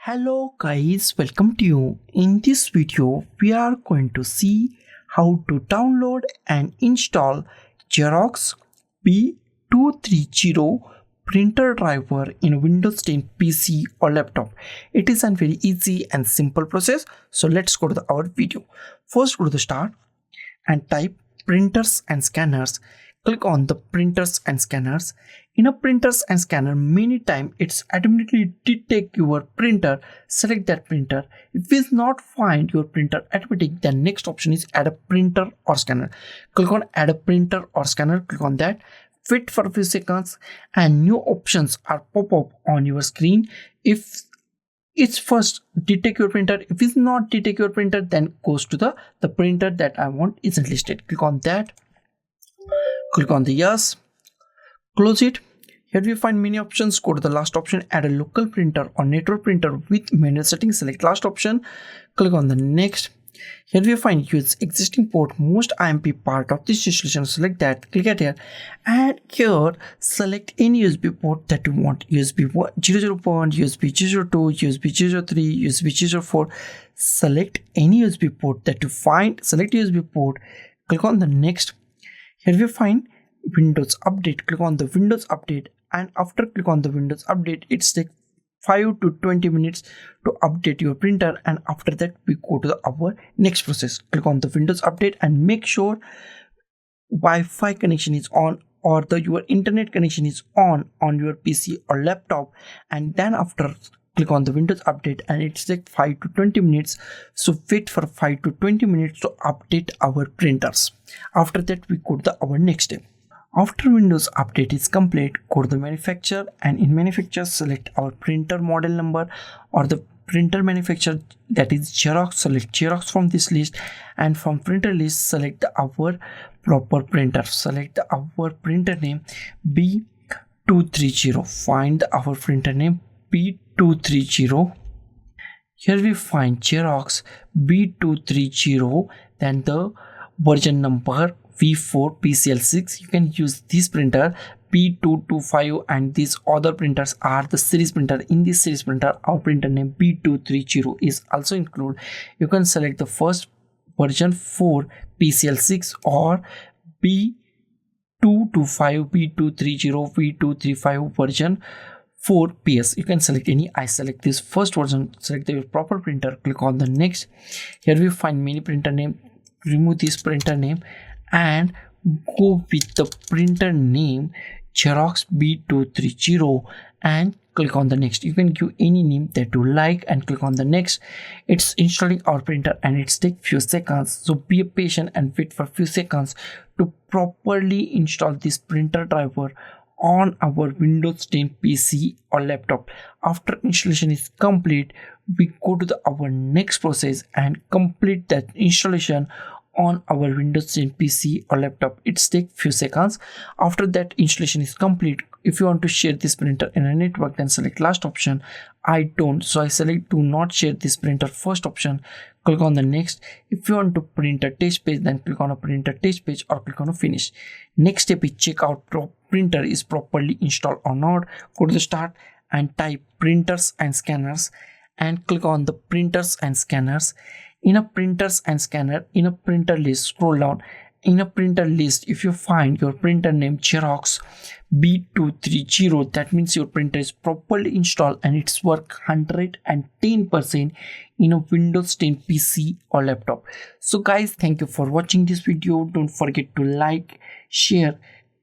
Hello guys, welcome to you. In this video, we are going to see how to download and install Xerox B230 printer driver in Windows 10 PC or laptop. It is a very easy and simple process. So let's go to our video. First, go to the start and type printers and scanners. Click on the printers and scanners. In a printers and scanner, many times it's automatically detect your printer. Select that printer. If it is not find your printer automatic, then next option is add a printer or scanner. Click on add a printer or scanner. Click on that. Wait for a few seconds and new options are pop up on your screen. If it's first detect your printer, if it's not detect your printer, then goes to the printer that I want isn't listed. Click on that. Click on the yes. Close it. Here we find many options. Go to the last option, add a local printer or network printer with manual settings. Select last option. Click on the next. Here we find use existing port, most IMP part of this installation. Select that. Click at here. And here select any USB port that you want. USB 001, USB 002, USB 003, USB 004. Select any USB port that you find. Select USB port. Click on the next. Here we find Windows Update. Click on the Windows Update, and after click on the Windows Update, it takes 5 to 20 minutes to update your printer. And after that, we go to our next process. Click on the Windows Update and make sure Wi-Fi connection is on or your internet connection is on your PC or laptop. And then after click on the Windows Update, and it takes 5 to 20 minutes. So wait for 5 to 20 minutes to update our printers. After that, we go to our next step. After Windows Update is complete, go to the manufacturer, and in manufacturer select our printer model number or the printer manufacturer, that is Xerox. Select Xerox from this list, and from printer list select our proper printer. Select our printer name B230. Find our printer name B230. Here we find Xerox B230, then the version number V4 PCL6. You can use this printer B225, and these other printers are the series printer. In this series printer, our printer name B230 is also included. You can select the first version 4 PCL6 or B225, B230, B235 version 4 PS. You can select any. I select this first version. Select your proper printer. Click on the next. Here we find many printer name. Remove this printer name and go with the printer name Xerox B230 and click on the next. You can give any name that you like and click on the next. It's installing our printer and it's take few seconds, so be patient and wait for few seconds to properly install this printer driver on our Windows 10 PC or laptop. After installation is complete, we go to our next process and complete that installation on our Windows 10 PC or laptop. It's take few seconds. After that installation is complete, if you want to share this printer in a network, then select last option. I don't, so I select do not share this printer first option. Click on the next. If you want to print a test page, then click on a printer test page or click on a finish. Next step is check out printer is properly installed or not. Go to the start and type printers and scanners and click on the printers and scanners. In a printers and scanner, in a printer list, scroll down. In a printer list, if you find your printer name Xerox B230, that means your printer is properly installed and it's work 110% in a Windows 10 PC or laptop. So guys, thank you for watching this video. Don't forget to like, share,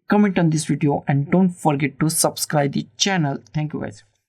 comment on this video, and don't forget to subscribe the channel. Thank you guys.